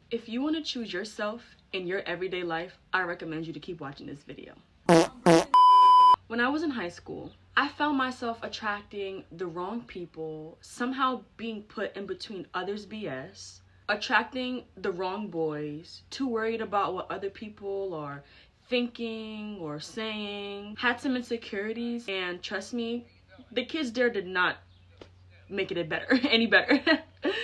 If you want to choose yourself in your everyday life, I recommend you to keep watching this video. When I was in high school, I found myself attracting the wrong people, somehow being put in between others' BS, attracting the wrong boys, too worried about what other people are thinking or saying, had some insecurities, and trust me, the kids there did not make it better, any better.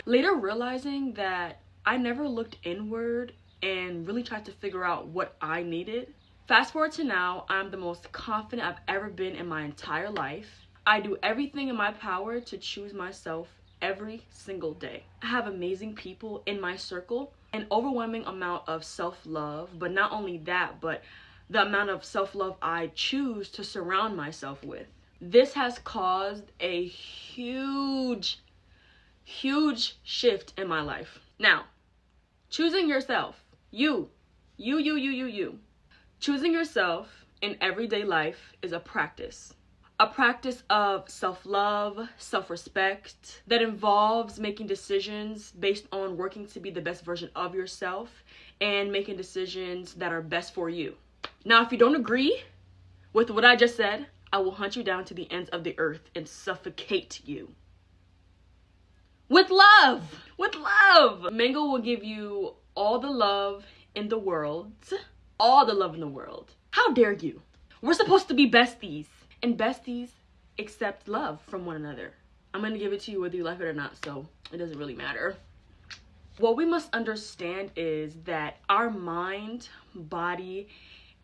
Later realizing that I never looked inward and really tried to figure out what I needed. Fast forward to now, I'm the most confident I've ever been in my entire life. I do everything in my power to choose myself every single day. I have amazing people in my circle, an overwhelming amount of self-love, but not only that, but the amount of self-love I choose to surround myself with. This has caused a huge shift in my life. Now, choosing yourself, you. Choosing yourself in everyday life is a practice of self-love, self-respect that involves making decisions based on working to be the best version of yourself and making decisions that are best for you. Now, if you don't agree with what I just said, I will hunt you down to the ends of the earth and suffocate you. With love! With love! Mango will give you all the love in the world. All the love in the world. How dare you? We're supposed to be besties. And besties accept love from one another. I'm gonna give it to you whether you like it or not, so it doesn't really matter. What we must understand is that our mind, body,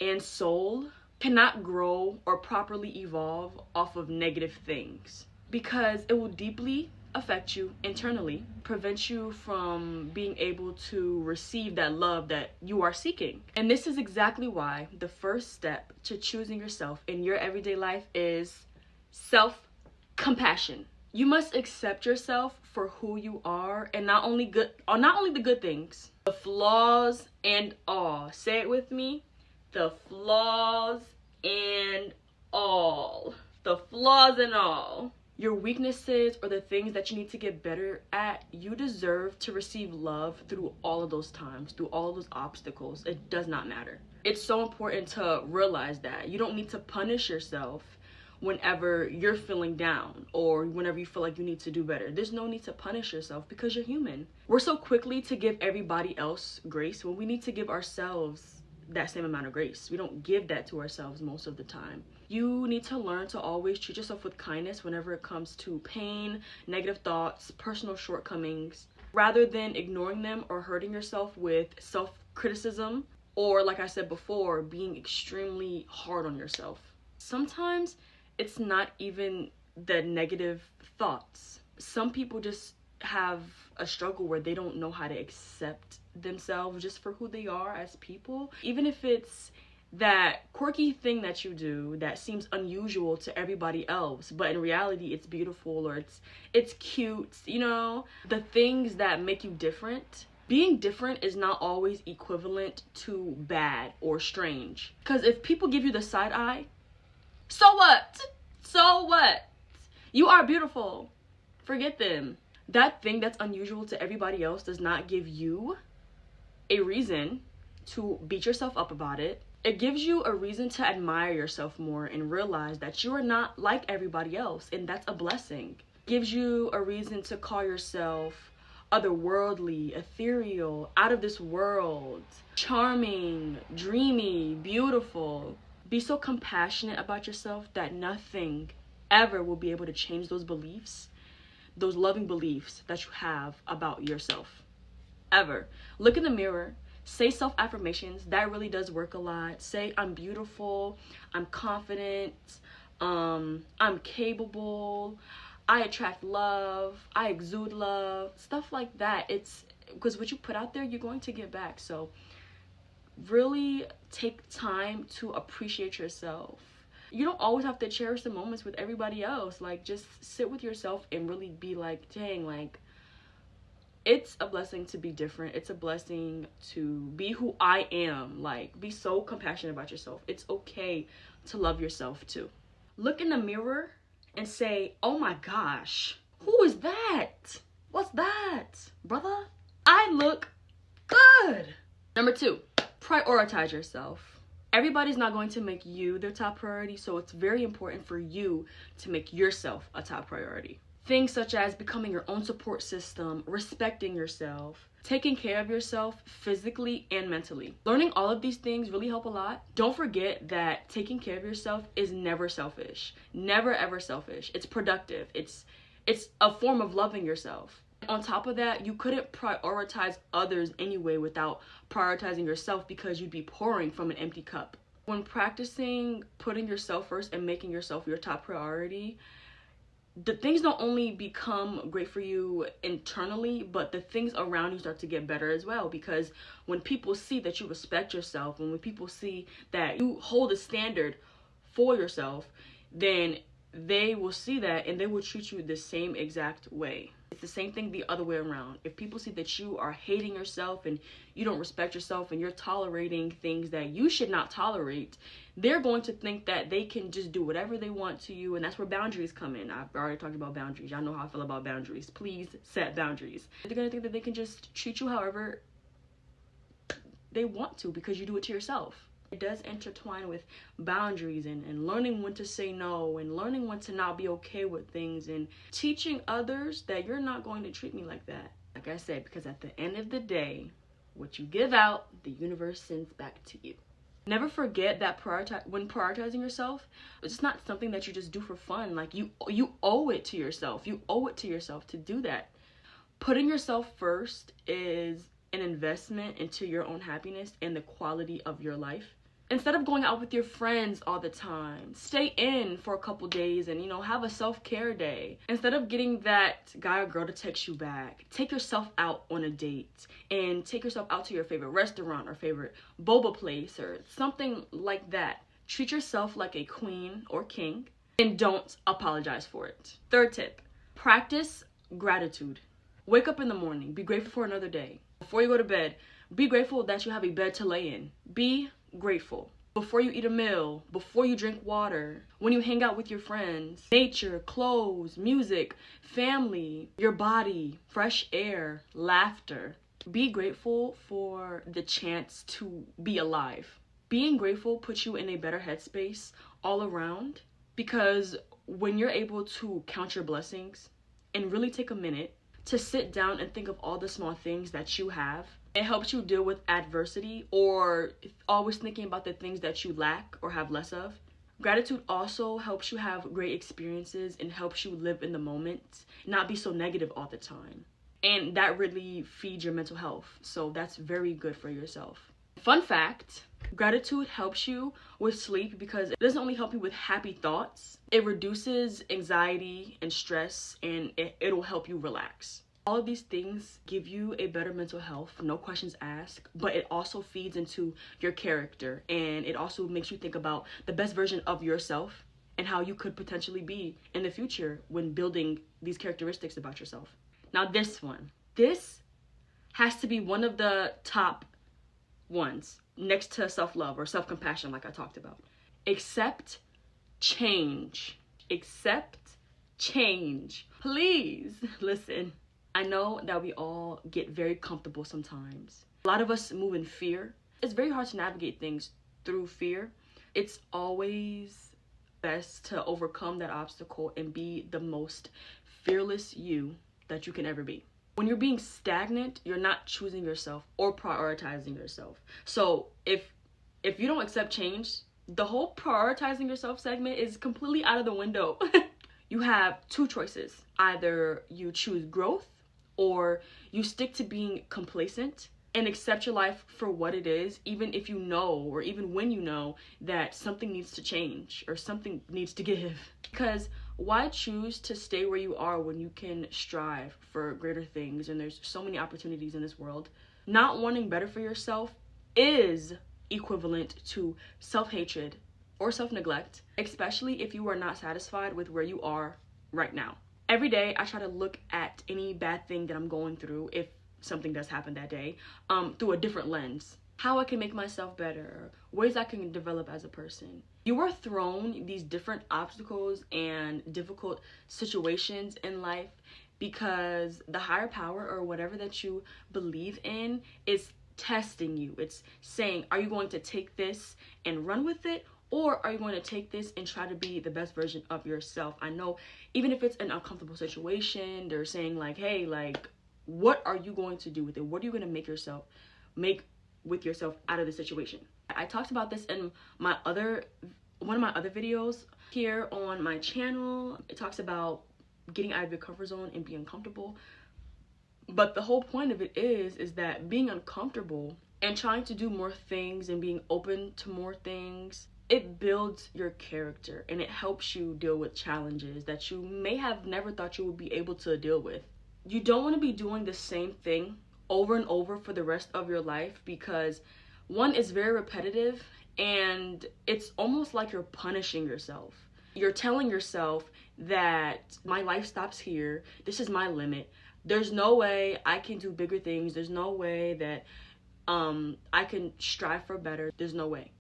and soul cannot grow or properly evolve off of negative things, because it will deeply affect you internally, prevent you from being able to receive that love that you are seeking. And this is exactly why the first step to choosing yourself in your everyday life is self-compassion. You must accept yourself for who you are, and not only the good things, the flaws and all. Say it with me. The flaws and all. The flaws and all. Your weaknesses or the things that you need to get better at, you deserve to receive love through all of those times, through all of those obstacles. It does not matter. It's so important to realize that. You don't need to punish yourself whenever you're feeling down or whenever you feel like you need to do better. There's no need to punish yourself because you're human. We're so quickly to give everybody else grace when we need to give ourselves that same amount of grace. We don't give that to ourselves most of the time. You need to learn to always treat yourself with kindness whenever it comes to pain, negative thoughts, personal shortcomings, rather than ignoring them or hurting yourself with self-criticism or, like I said before, being extremely hard on yourself. Sometimes it's not even the negative thoughts. Some people just have a struggle where they don't know how to accept themselves just for who they are as people. Even if it's that quirky thing that you do that seems unusual to everybody else, but in reality it's beautiful or it's cute, you know, the things that make you different. Being different is not always equivalent to bad or strange. Because if people give you the side eye, so what? So what? You are beautiful. Forget them. That thing that's unusual to everybody else does not give you a reason to beat yourself up about it. It gives you a reason to admire yourself more and realize that you are not like everybody else, and that's a blessing. It gives you a reason to call yourself otherworldly, ethereal, out of this world, charming, dreamy, beautiful. Be so compassionate about yourself that nothing ever will be able to change those beliefs, those loving beliefs that you have about yourself. Ever. Look in the mirror. Say self-affirmations. That really does work a lot. Say, I'm beautiful. I'm confident. I'm capable. I attract love. I exude love. Stuff like that. It's because what you put out there, you're going to get back. So really take time to appreciate yourself. You don't always have to cherish the moments with everybody else. Like, just sit with yourself and really be like, dang, like, it's a blessing to be different. It's a blessing to be who I am. Like, be so compassionate about yourself. It's okay to love yourself too. Look in the mirror and say, oh my gosh, who is that? What's that, brother? I look good. good. Number 2, prioritize yourself. Everybody's not going to make you their top priority, so it's very important for you to make yourself a top priority. Things such as becoming your own support system, respecting yourself, taking care of yourself physically and mentally. Learning all of these things really help a lot. Don't forget that taking care of yourself is never selfish. Never ever selfish. It's productive. It's a form of loving yourself. On top of that, you couldn't prioritize others anyway without prioritizing yourself, because you'd be pouring from an empty cup. When practicing putting yourself first and making yourself your top priority, the things don't only become great for you internally, but the things around you start to get better as well. Because when people see that you respect yourself, and when people see that you hold a standard for yourself, then they will see that and they will treat you the same exact way. It's the same thing the other way around. If people see that you are hating yourself and you don't respect yourself and you're tolerating things that you should not tolerate, they're going to think that they can just do whatever they want to you, and that's where boundaries come in. I've already talked about boundaries. Y'all know how I feel about boundaries. Please set boundaries. They're going to think that they can just treat you however they want to because you do it to yourself. It does intertwine with boundaries and learning when to say no and learning when to not be okay with things and teaching others that you're not going to treat me like that. Like I said, because at the end of the day, what you give out, the universe sends back to you. Never forget that when prioritizing yourself, it's not something that you just do for fun. Like you owe it to yourself. You owe it to yourself to do that. Putting yourself first is an investment into your own happiness and the quality of your life. Instead of going out with your friends all the time, stay in for a couple days and, have a self-care day. Instead of getting that guy or girl to text you back, take yourself out on a date and take yourself out to your favorite restaurant or favorite boba place or something like that. Treat yourself like a queen or king and don't apologize for it. 3rd tip, practice gratitude. Wake up in the morning, be grateful for another day. Before you go to bed, be grateful that you have a bed to lay in. Be grateful. Before you eat a meal, before you drink water, when you hang out with your friends, nature, clothes, music, family, your body, fresh air, laughter. Be grateful for the chance to be alive. Being grateful puts you in a better headspace all around, because when you're able to count your blessings and really take a minute to sit down and think of all the small things that you have, it helps you deal with adversity or always thinking about the things that you lack or have less of. Gratitude also helps you have great experiences and helps you live in the moment, not be so negative all the time. And that really feeds your mental health. So that's very good for yourself. Fun fact, gratitude helps you with sleep because it doesn't only help you with happy thoughts, it reduces anxiety and stress, and it'll help you relax. All of these things give you a better mental health, no questions asked, but it also feeds into your character, and it also makes you think about the best version of yourself and how you could potentially be in the future when building these characteristics about yourself. Now this has to be one of the top ones next to self-love or self-compassion, like I talked about. Accept change. Accept change. Please listen. I know that we all get very comfortable sometimes. A lot of us move in fear. It's very hard to navigate things through fear. It's always best to overcome that obstacle and be the most fearless you that you can ever be. When you're being stagnant, you're not choosing yourself or prioritizing yourself. So if you don't accept change, the whole prioritizing yourself segment is completely out of the window. You have 2 choices. Either you choose growth or you stick to being complacent and accept your life for what it is, even if you know, or even when you know that something needs to change or something needs to give. Because why choose to stay where you are when you can strive for greater things and there's so many opportunities in this world? Not wanting better for yourself is equivalent to self-hatred or self-neglect, especially if you are not satisfied with where you are right now. Every day, I try to look at any bad thing that I'm going through, if something does happen that day, through a different lens. How I can make myself better, ways I can develop as a person. You are thrown these different obstacles and difficult situations in life because the higher power or whatever that you believe in is testing you. It's saying, are you going to take this and run with it? Or are you going to take this and try to be the best version of yourself? I know even if it's an uncomfortable situation, they're saying like, hey, like, what are you going to do with it? What are you going to make with yourself out of the situation? I talked about this in one of my other videos here on my channel. It talks about getting out of your comfort zone and being comfortable. But the whole point of it is that being uncomfortable and trying to do more things and being open to more things, it builds your character and it helps you deal with challenges that you may have never thought you would be able to deal with. You don't want to be doing the same thing over and over for the rest of your life, because one, is very repetitive and it's almost like you're punishing yourself. You're telling yourself that my life stops here. This is my limit. There's no way I can do bigger things. There's no way that I can strive for better. There's no way.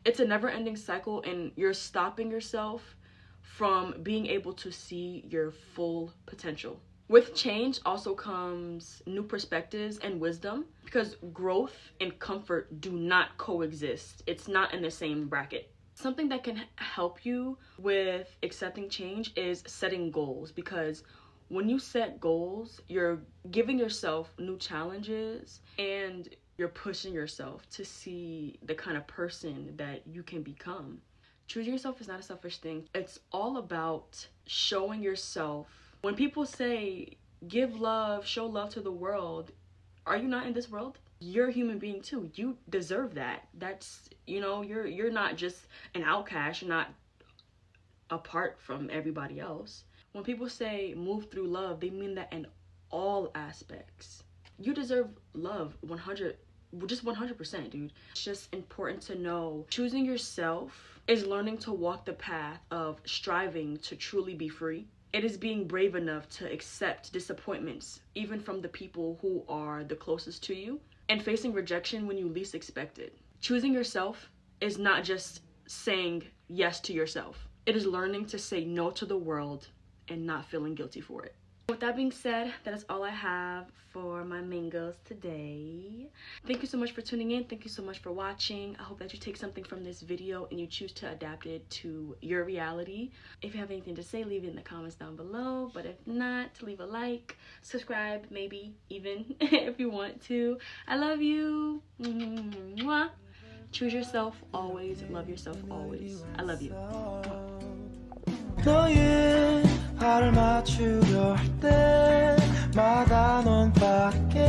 It's a never-ending cycle, and you're stopping yourself from being able to see your full potential. With change also comes new perspectives and wisdom, because growth and comfort do not coexist. It's not in the same bracket. Something that can help you with accepting change is setting goals, because when you set goals, you're giving yourself new challenges and you're pushing yourself to see the kind of person that you can become. Choosing yourself is not a selfish thing. It's all about showing yourself. When people say, give love, show love to the world, are you not in this world? You're a human being too. You deserve that. That's, you know, you're not just an outcast. You're not apart from everybody else. When people say move through love, they mean that in all aspects. You deserve love 100%, dude. It's just important to know choosing yourself is learning to walk the path of striving to truly be free. It is being brave enough to accept disappointments, even from the people who are the closest to you, and facing rejection when you least expect it. Choosing yourself is not just saying yes to yourself. It is learning to say no to the world and not feeling guilty for it. With that being said, that is all I have for my mangoes today. Thank you so much for tuning in. Thank you so much for watching. I hope that you take something from this video and you choose to adapt it to your reality. If you have anything to say, leave it in the comments down below. But if not, leave a like, subscribe, maybe even if you want to. I love you. Mwah. Choose yourself always. Love yourself always. I love you. 너의 발을 맞추려 할 때마다 넌 밖에